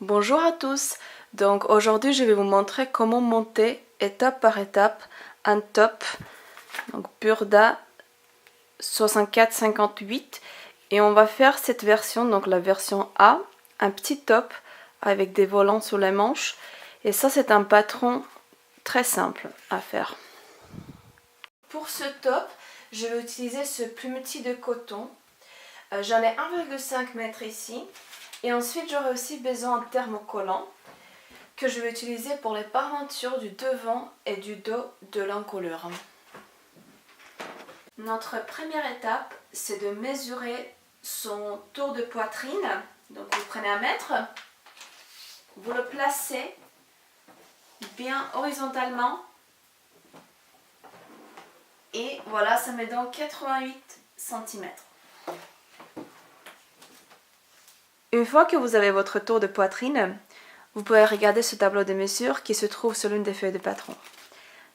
Bonjour à tous, donc aujourd'hui je vais vous montrer comment monter étape par étape un top donc Burda 64-58 et on va faire cette version, donc la version A, un petit top avec des volants sur les manches et ça c'est un patron très simple à faire. Pour ce top, je vais utiliser ce plumetis de coton, j'en ai 1,5 m ici. Et ensuite, j'aurai aussi besoin d'un thermocollant que je vais utiliser pour les parentures du devant et du dos de l'encolure. Notre première étape, c'est de mesurer son tour de poitrine. Donc vous prenez un mètre, vous le placez bien horizontalement et voilà, ça met donc 88 cm. Une fois que vous avez votre tour de poitrine, vous pouvez regarder ce tableau de mesure qui se trouve sur l'une des feuilles de patron.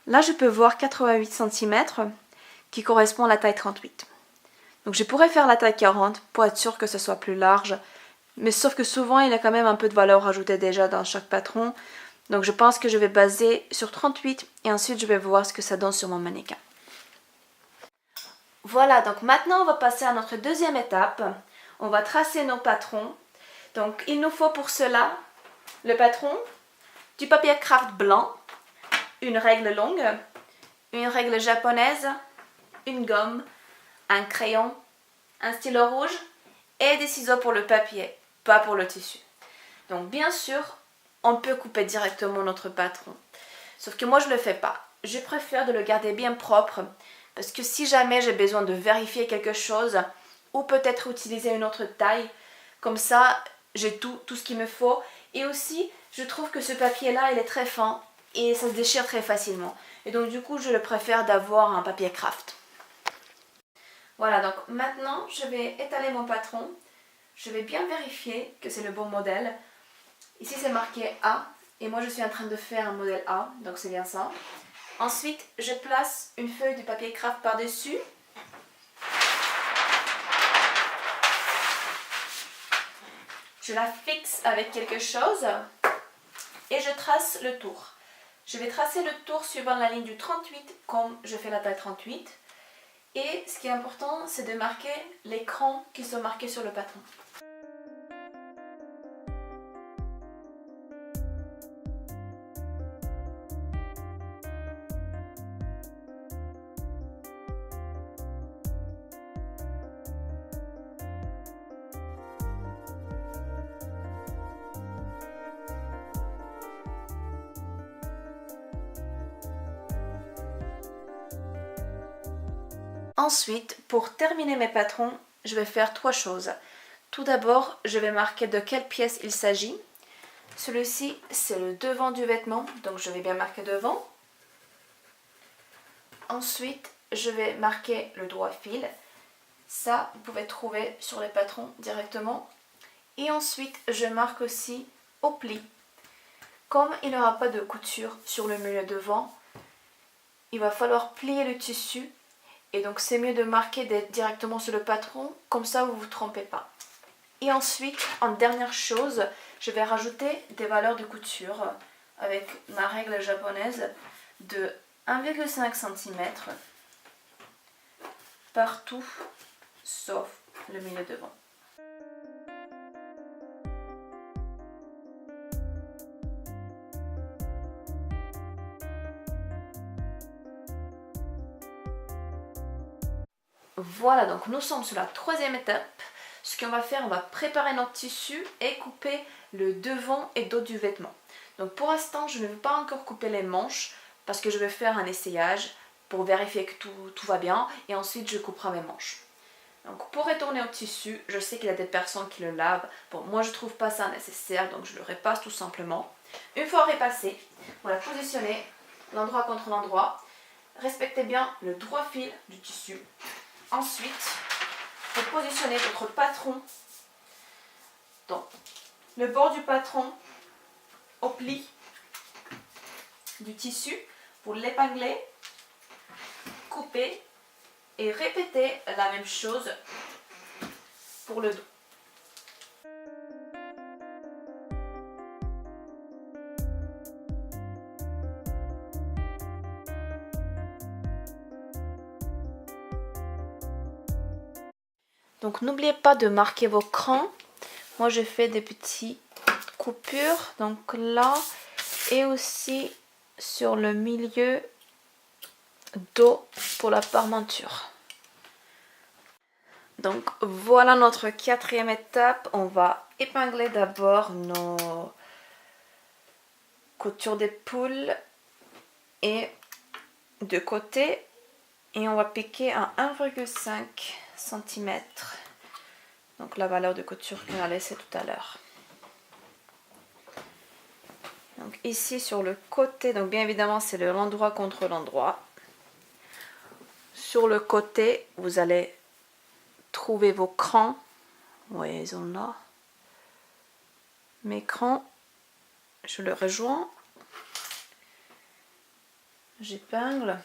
Là, je peux voir 88 cm qui correspond à la taille 38. Donc je pourrais faire la taille 40 pour être sûr que ce soit plus large, mais sauf que souvent il y a quand même un peu de valeur ajoutée déjà dans chaque patron. Donc je pense que je vais baser sur 38 et ensuite je vais voir ce que ça donne sur mon mannequin. Voilà, donc maintenant on va passer à notre deuxième étape. On va tracer nos patrons. Donc il nous faut pour cela le patron, du papier craft blanc, une règle longue, une règle japonaise, une gomme, un crayon, un stylo rouge et des ciseaux pour le papier, pas pour le tissu. Donc bien sûr, on peut couper directement notre patron. Sauf que moi je ne le fais pas. Je préfère de le garder bien propre parce que si jamais j'ai besoin de vérifier quelque chose ou peut-être utiliser une autre taille, comme ça j'ai tout ce qu'il me faut. Et aussi, je trouve que ce papier-là, il est très fin et ça se déchire très facilement. Et donc du coup, je le préfère d'avoir un papier craft. Voilà, donc maintenant, je vais étaler mon patron. Je vais bien vérifier que c'est le bon modèle. Ici, c'est marqué A et moi, je suis en train de faire un modèle A, donc c'est bien ça. Ensuite, je place une feuille de papier craft par-dessus. Je la fixe avec quelque chose et je trace le tour. Je vais tracer le tour suivant la ligne du 38 comme je fais la taille 38. Et ce qui est important, c'est de marquer les crans qui sont marqués sur le patron. Ensuite, pour terminer mes patrons, je vais faire trois choses. Tout d'abord, je vais marquer de quelle pièce il s'agit. Celui-ci, c'est le devant du vêtement, donc je vais bien marquer devant. Ensuite, je vais marquer le droit fil. Ça, vous pouvez trouver sur les patrons directement. Et ensuite, je marque aussi au pli. Comme il n'y aura pas de couture sur le milieu devant, il va falloir plier le tissu. Et donc c'est mieux de marquer directement sur le patron, comme ça vous ne vous trompez pas. Et ensuite, en dernière chose, je vais rajouter des valeurs de couture avec ma règle japonaise de 1,5 cm partout, sauf le milieu devant. Voilà, donc nous sommes sur la troisième étape. Ce qu'on va faire, on va préparer notre tissu et couper le devant et dos du vêtement. Donc pour l'instant, je ne vais pas encore couper les manches parce que je vais faire un essayage pour vérifier que tout va bien et ensuite je couperai mes manches. Donc pour retourner au tissu, je sais qu'il y a des personnes qui le lavent. Bon, moi je ne trouve pas ça nécessaire, donc je le repasse tout simplement. Une fois repassé, voilà, positionnez l'endroit contre l'endroit. Respectez bien le droit fil du tissu. Ensuite, vous positionnez votre patron dans le bord du patron au pli du tissu. Vous l'épinglez, coupez et répétez la même chose pour le dos. Donc n'oubliez pas de marquer vos crans. Moi je fais des petites coupures, donc là et aussi sur le milieu dos pour la parmenture. Donc voilà notre quatrième étape. On va épingler d'abord nos coutures d'épaule et de côté et on va piquer à 1,5 cm. Donc la valeur de couture qu'on a laissée tout à l'heure. Donc ici sur le côté, donc bien évidemment c'est l'endroit contre l'endroit. Sur le côté, vous allez trouver vos crans. Vous voyez, ils sont là. Mes crans, je le rejoins. J'épingle.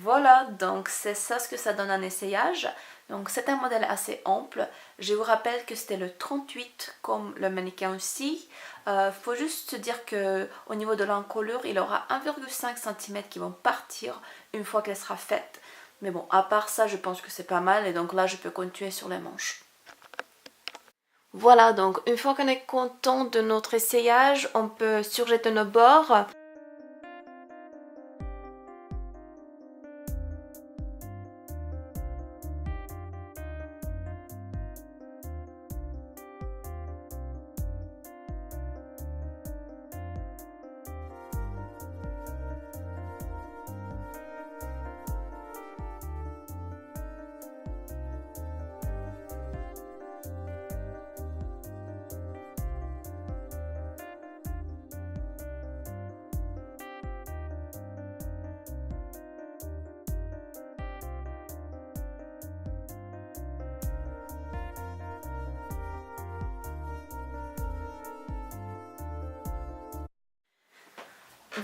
Voilà, donc c'est ça ce que ça donne un essayage. Donc c'est un modèle assez ample. Je vous rappelle que c'était le 38 comme le mannequin aussi. Faut juste se dire que au niveau de l'encolure, il aura 1,5 cm qui vont partir une fois qu'elle sera faite. Mais bon, à part ça, je pense que c'est pas mal et donc là, je peux continuer sur les manches. Voilà, donc une fois qu'on est content de notre essayage, on peut surjeter nos bords.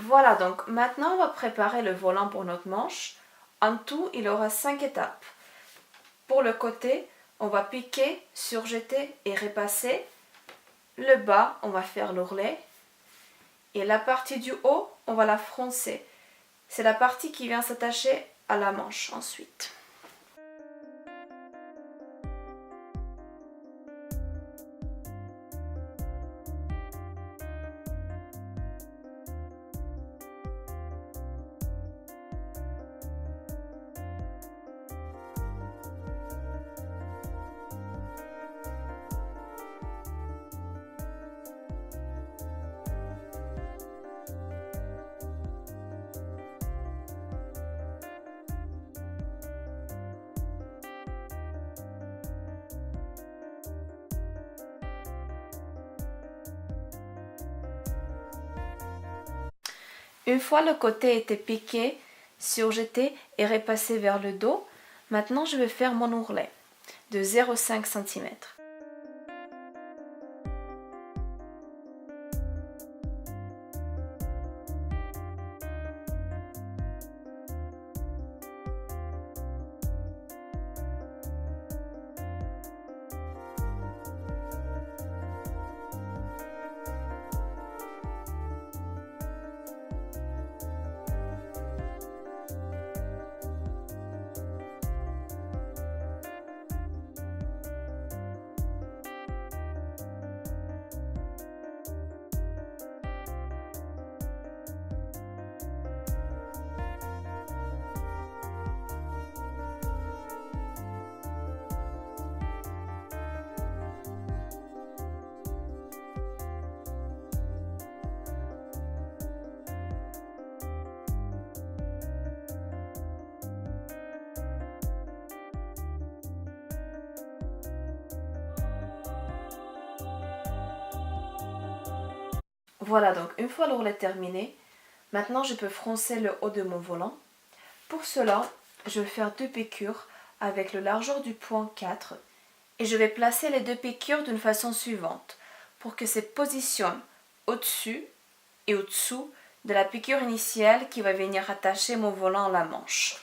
Voilà, donc maintenant on va préparer le volant pour notre manche. En tout, il aura 5 étapes. Pour le côté, on va piquer, surjeter et repasser. Le bas, on va faire l'ourlet. Et la partie du haut, on va la froncer. C'est la partie qui vient s'attacher à la manche ensuite. Une fois le côté était piqué, surjeté et repassé vers le dos, maintenant je vais faire mon ourlet de 0,5 cm. Voilà, donc une fois l'ourlet terminé, maintenant je peux froncer le haut de mon volant. Pour cela, je vais faire 2 piqûres avec le largeur du point 4 et je vais placer les 2 piqûres d'une façon suivante pour que se positionnent au-dessus et au-dessous de la piqûre initiale qui va venir attacher mon volant à la manche.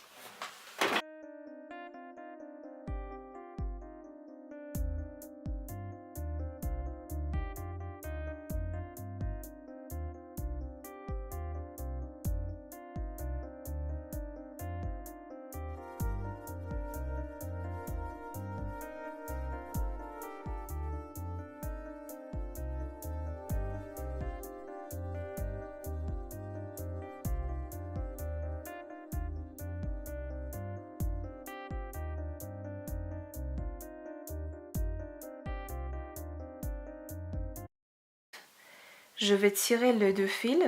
Je vais tirer les 2 fils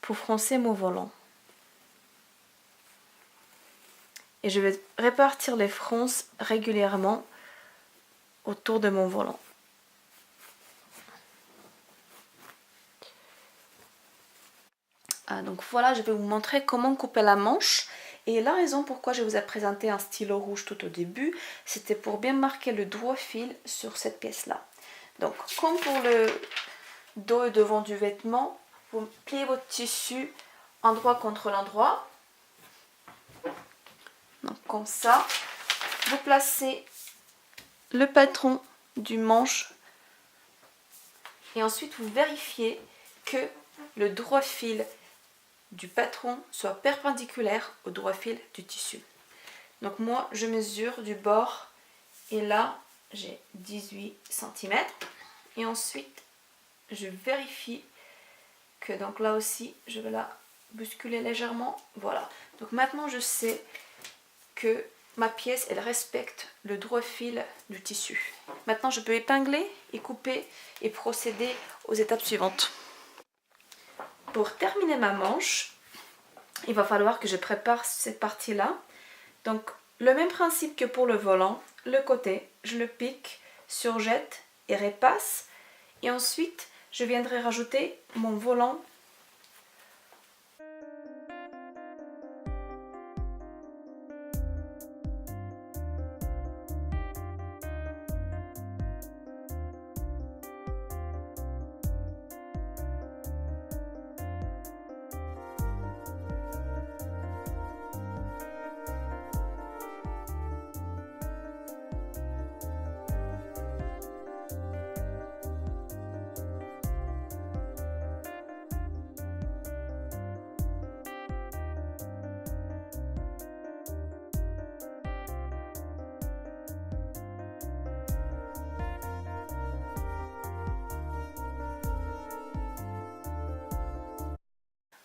pour froncer mon volant. Et je vais répartir les fronces régulièrement autour de mon volant. Donc voilà, je vais vous montrer comment couper la manche. Et la raison pourquoi je vous ai présenté un stylo rouge tout au début, c'était pour bien marquer le droit fil sur cette pièce-là. Donc comme pour le dos et devant du vêtement, vous pliez votre tissu endroit contre l'endroit. Donc comme ça, vous placez le patron du manche et ensuite vous vérifiez que le droit fil du patron soit perpendiculaire au droit fil du tissu. Donc moi je mesure du bord et là j'ai 18 cm et ensuite je vérifie que donc là aussi je vais la bousculer légèrement. Voilà, donc maintenant je sais que ma pièce elle respecte le droit fil du tissu. Maintenant je peux épingler et couper et procéder aux étapes suivantes. Pour terminer ma manche, il va falloir que je prépare cette partie là. Donc le même principe que pour le volant, le côté je le pique, surjette et repasse et ensuite je viendrai rajouter mon volant.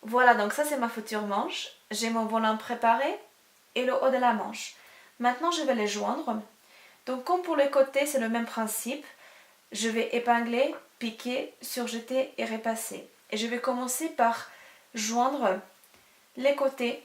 Voilà, donc ça c'est ma future manche. J'ai mon volant préparé et le haut de la manche. Maintenant je vais les joindre. Donc comme pour les côtés c'est le même principe. Je vais épingler, piquer, surjeter et repasser. Et je vais commencer par joindre les côtés.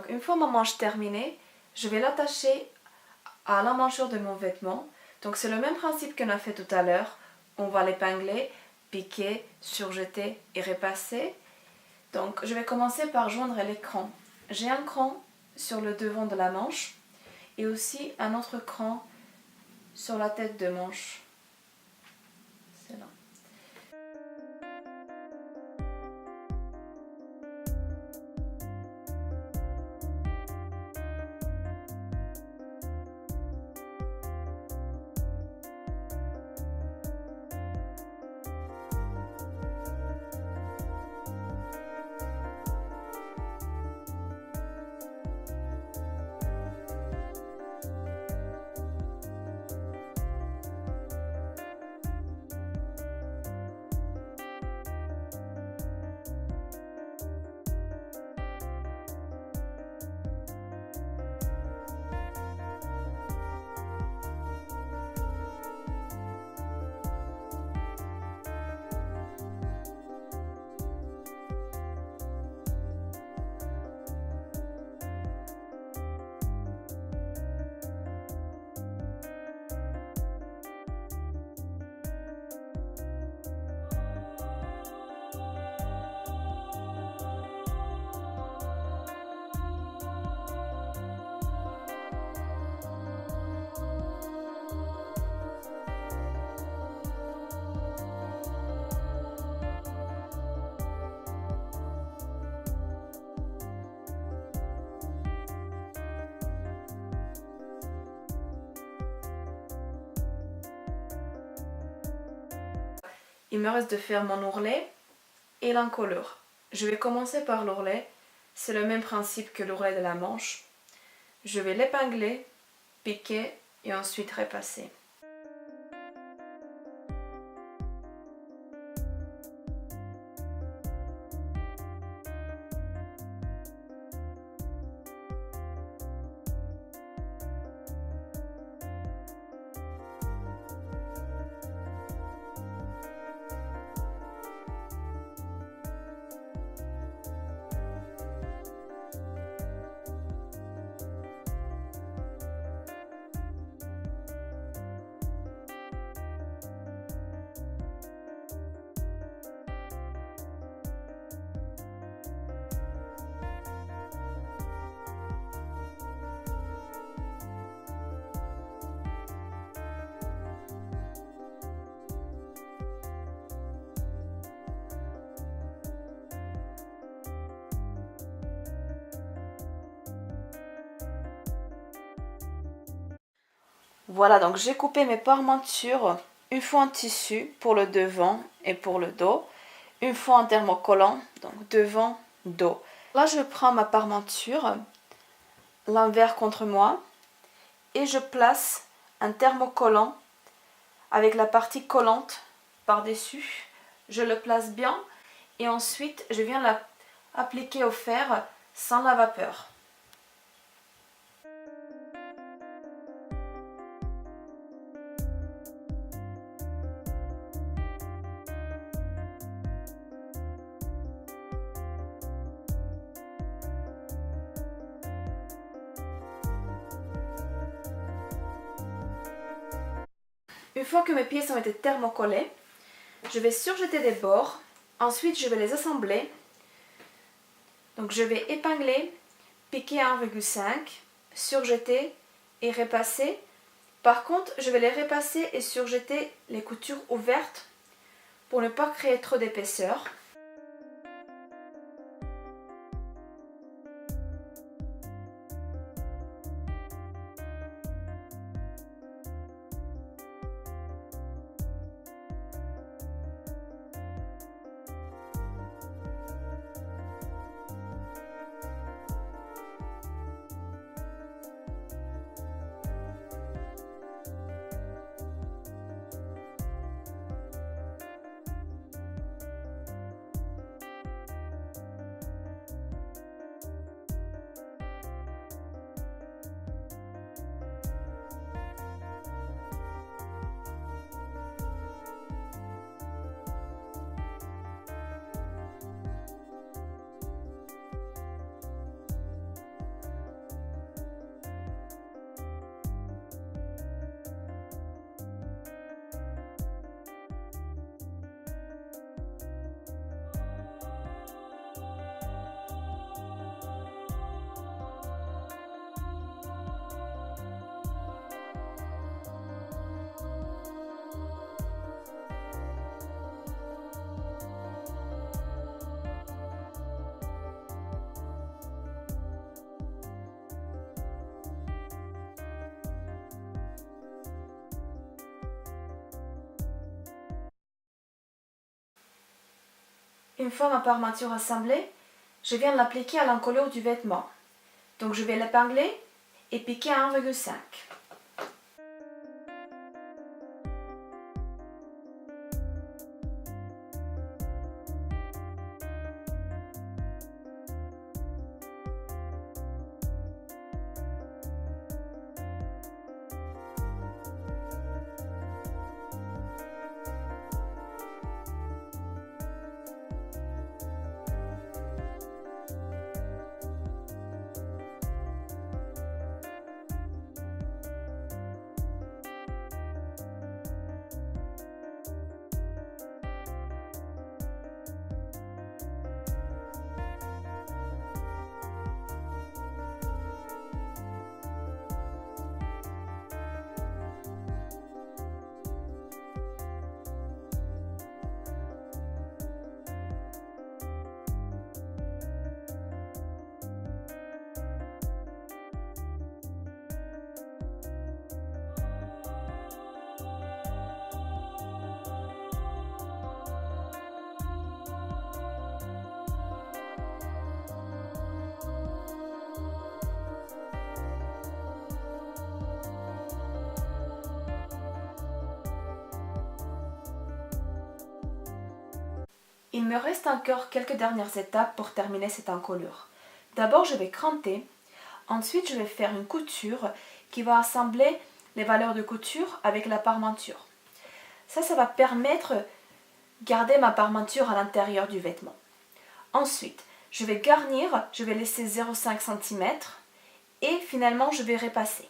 une fois ma manche terminée, je vais l'attacher à l'emmanchure de mon vêtement. Donc c'est le même principe qu'on a fait tout à l'heure. On va l'épingler, piquer, surjeter et repasser. Donc je vais commencer par joindre les crans. J'ai un cran sur le devant de la manche et aussi un autre cran sur la tête de manche. C'est là. Il me reste de faire mon ourlet et l'encolure. Je vais commencer par l'ourlet. C'est le même principe que l'ourlet de la manche. Je vais l'épingler, piquer et ensuite repasser. Voilà, donc j'ai coupé mes parmentures une fois en tissu pour le devant et pour le dos, une fois en thermocollant, donc devant, dos. Là, je prends ma parmenture, l'envers contre moi, et je place un thermocollant avec la partie collante par-dessus. Je le place bien et ensuite je viens l'appliquer au fer sans la vapeur. Une fois que mes pièces ont été thermocollées, je vais surjeter des bords. Ensuite, je vais les assembler. Donc, je vais épingler, piquer à 1,5, surjeter et repasser. Par contre, je vais les repasser et surjeter les coutures ouvertes pour ne pas créer trop d'épaisseur. Une fois ma parmenture assemblée, je viens de l'appliquer à l'encolure du vêtement. Donc je vais l'épingler et piquer à 1,5. Il me reste encore quelques dernières étapes pour terminer cette encolure. D'abord, je vais cranter. Ensuite, je vais faire une couture qui va assembler les valeurs de couture avec la parmenture. Ça va permettre de garder ma parmenture à l'intérieur du vêtement. Ensuite, je vais garnir, je vais laisser 0,5 cm et finalement, je vais repasser.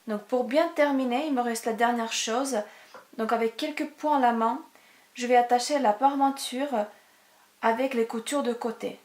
Donc pour bien terminer, il me reste la dernière chose. Donc avec quelques points à la main, je vais attacher la parmenture avec les coutures de côté.